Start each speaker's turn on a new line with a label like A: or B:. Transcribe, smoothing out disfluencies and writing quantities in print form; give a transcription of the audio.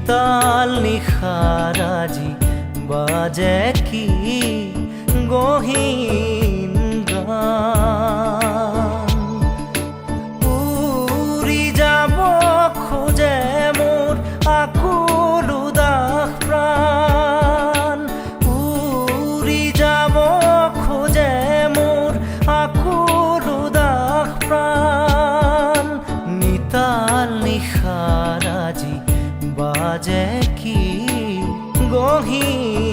A: নিতাল নিশাৰাজি বাজে কি গহীন গান। উৰি যাব খোজে মোৰ আকুল উদাস প্ৰাণ। উৰি যাব খোজে মোৰ আকুল উদাস প্ৰাণ। নিতাল নিশাৰাজি বাজে কি গহীন